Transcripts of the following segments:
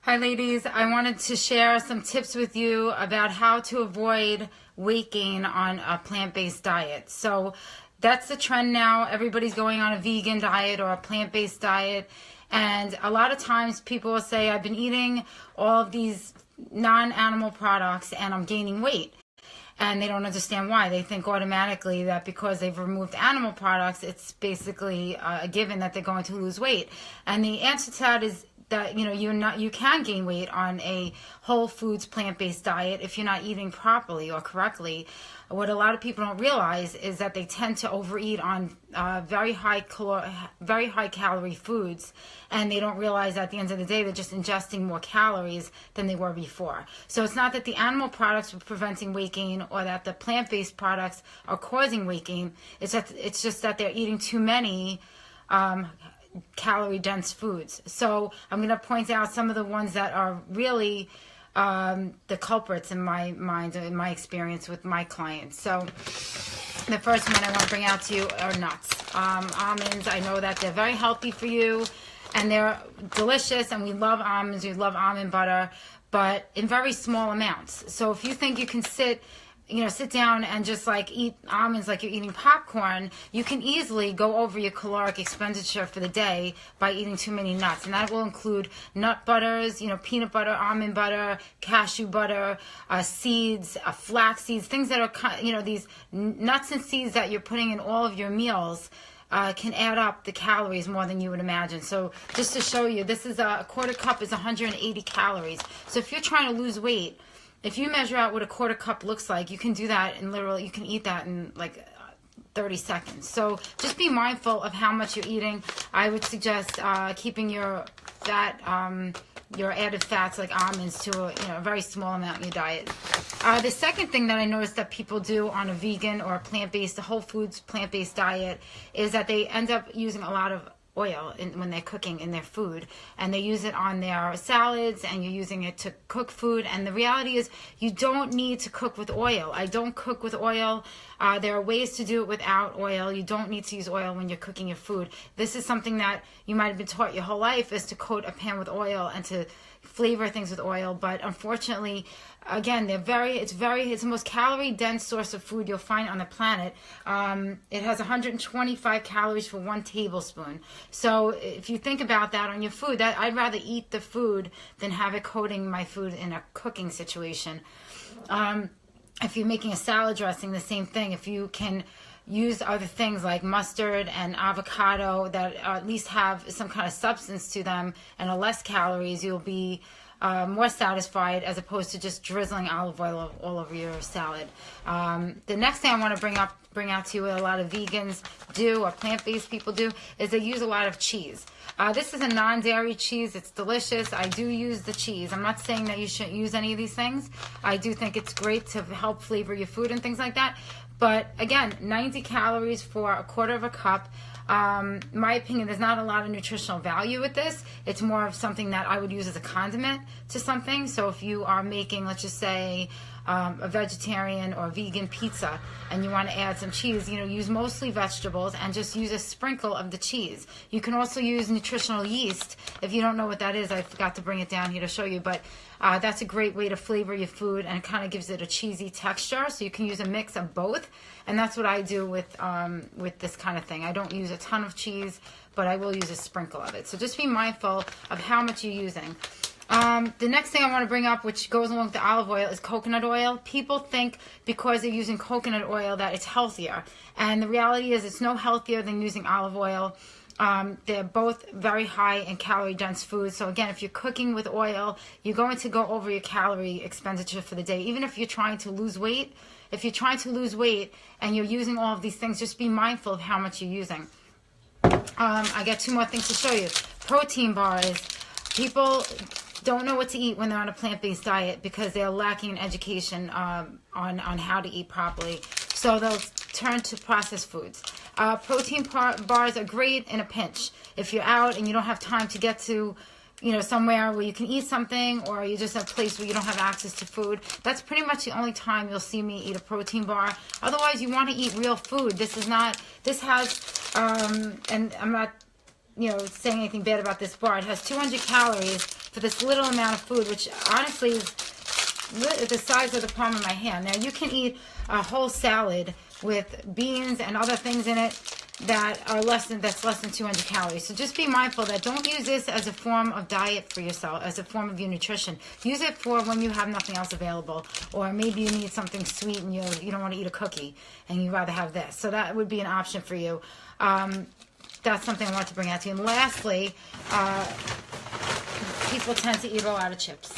Hi ladies, I wanted to share some tips with you about how to avoid weight gain on a plant-based diet. So that's the trend now. Everybody's going on a vegan diet or a plant-based diet. And a lot of times people will say, I've been eating all of these non-animal products and I'm gaining weight. And they don't understand why. They think automatically that because they've removed animal products, it's basically a given that they're going to lose weight. And the answer to that is that you can gain weight on a whole foods plant-based diet if you're not eating properly or correctly. What a lot of people don't realize is that they tend to overeat on very high calorie foods, and they don't realize that at the end of the day they're just ingesting more calories than they were before. So it's not that the animal products are preventing weight gain or that the plant-based products are causing weight gain. It's just that they're eating too many calorie dense foods. So I'm going to point out some of the ones that are really the culprits in my mind, in my experience with my clients. So the first one I want to bring out to you are nuts. Almonds, I know that they're very healthy for you and they're delicious, and we love almonds, we love almond butter, but in very small amounts. So if you think you can sit down and just like eat almonds like you're eating popcorn, you can easily go over your caloric expenditure for the day by eating too many nuts. And that will include nut butters, peanut butter, almond butter, cashew butter, seeds, flax seeds, things that are, these nuts and seeds that you're putting in all of your meals can add up the calories more than you would imagine. So just to show you, this is a quarter cup is 180 calories. So if you're trying to lose weight, if you measure out what a quarter cup looks like, you can do that in you can eat that in like 30 seconds. So just be mindful of how much you're eating. I would suggest keeping your fat, your added fats like almonds to a very small amount in your diet. The second thing that I noticed that people do on a vegan or a plant-based, a whole foods plant-based diet is that they end up using a lot of oil when they're cooking in their food, and they use it on their salads, and you're using it to cook food. And the reality is you don't need to cook with oil. I don't cook with oil. There are ways to do it without oil. You don't need to use oil when you're cooking your food. This is something that you might have been taught your whole life, is to coat a pan with oil and to flavor things with oil. But unfortunately, again, it's the most calorie dense source of food you'll find on the planet. It has 125 calories for 1 tablespoon. So if you think about that on your food, that I'd rather eat the food than have it coating my food in a cooking situation. If you're making a salad dressing, the same thing. If you can use other things like mustard and avocado that at least have some kind of substance to them and are less calories, you'll be more satisfied as opposed to just drizzling olive oil all over your salad. The next thing I want to bring out to you, what a lot of vegans do, or plant-based people do, is they use a lot of cheese. This is a non-dairy cheese. It's delicious. I do use the cheese. I'm not saying that you shouldn't use any of these things. I do think it's great to help flavor your food and things like that. But again, 90 calories for a quarter of a cup. My opinion, there's not a lot of nutritional value with this. It's more of something that I would use as a condiment to something. So if you are making, let's just say, a vegetarian or vegan pizza and you want to add some cheese, use mostly vegetables and just use a sprinkle of the cheese. You can also use nutritional yeast. If you don't know what that is, I forgot to bring it down here to show you, but that's a great way to flavor your food, and it kind of gives it a cheesy texture. So you can use a mix of both, and that's what I do with this kind of thing. I don't use a ton of cheese, but I will use a sprinkle of it. So just be mindful of how much you're using. The next thing I want to bring up, which goes along with the olive oil, is coconut oil. People think because they're using coconut oil that it's healthier, and the reality is it's no healthier than using olive oil. They're both very high in calorie dense foods. So again, if you're cooking with oil, you're going to go over your calorie expenditure for the day. Even if you're trying to lose weight, and you're using all of these things, just be mindful of how much you're using. I got 2 more things to show you. Protein bars. People don't know what to eat when they're on a plant-based diet because they're lacking in education on how to eat properly. So they'll turn to processed foods. Protein bars are great in a pinch. If you're out and you don't have time to get to somewhere where you can eat something, or you're just at a place where you don't have access to food, that's pretty much the only time you'll see me eat a protein bar. Otherwise, you want to eat real food. This has, and I'm not saying anything bad about this bar. It has 200 calories, for this little amount of food, which honestly is the size of the palm of my hand. Now, you can eat a whole salad with beans and other things in it that's less than 200 calories. So just be mindful that don't use this as a form of diet for yourself, as a form of your nutrition. Use it for when you have nothing else available, or maybe you need something sweet and you don't want to eat a cookie and you'd rather have this. So that would be an option for you. That's something I want to bring out to you. And lastly, people tend to eat a lot of chips.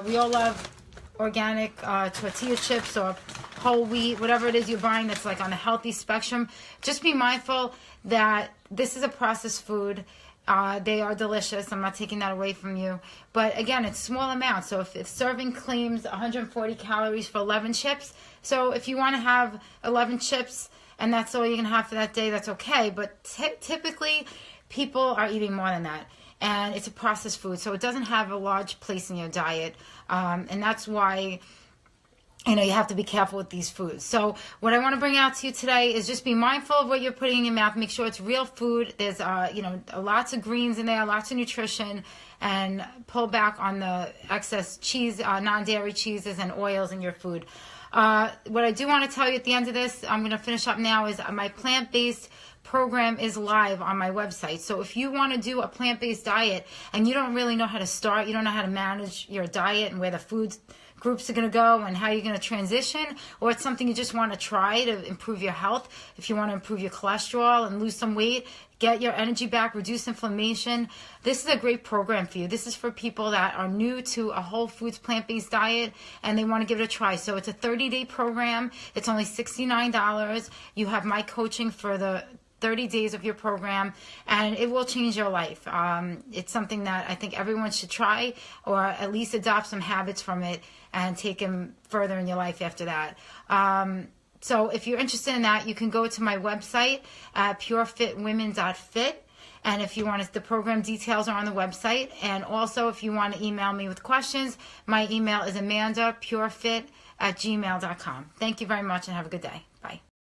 We all love organic tortilla chips or whole wheat, whatever it is you're buying that's like on the healthy spectrum. Just be mindful that this is a processed food. They are delicious. I'm not taking that away from you. But again, it's small amounts. So if serving claims 140 calories for 11 chips, so if you want to have 11 chips and that's all you're going to have for that day, that's okay. But typically, people are eating more than that. And it's a processed food, so it doesn't have a large place in your diet. And that's why, you have to be careful with these foods. So what I want to bring out to you today is just be mindful of what you're putting in your mouth. Make sure it's real food. There's, lots of greens in there, lots of nutrition, and pull back on the excess cheese, non-dairy cheeses and oils in your food. What I do want to tell you at the end of this, I'm going to finish up now, is my plant-based program is live on my website. So if you want to do a plant-based diet and you don't really know how to start, you don't know how to manage your diet and where the food groups are going to go and how you're going to transition, or it's something you just want to try to improve your health, if you want to improve your cholesterol and lose some weight, get your energy back, reduce inflammation, this is a great program for you. This is for people that are new to a whole foods plant-based diet and they want to give it a try. So it's a 30-day program. It's only $69. You have my coaching for the 30 days of your program, and it will change your life. It's something that I think everyone should try, or at least adopt some habits from it and take them further in your life after that. So if you're interested in that, you can go to my website at purefitwomen.fit. And if you want the program details are on the website. And also, if you want to email me with questions, my email is amandapurefit@gmail.com. Thank you very much and have a good day.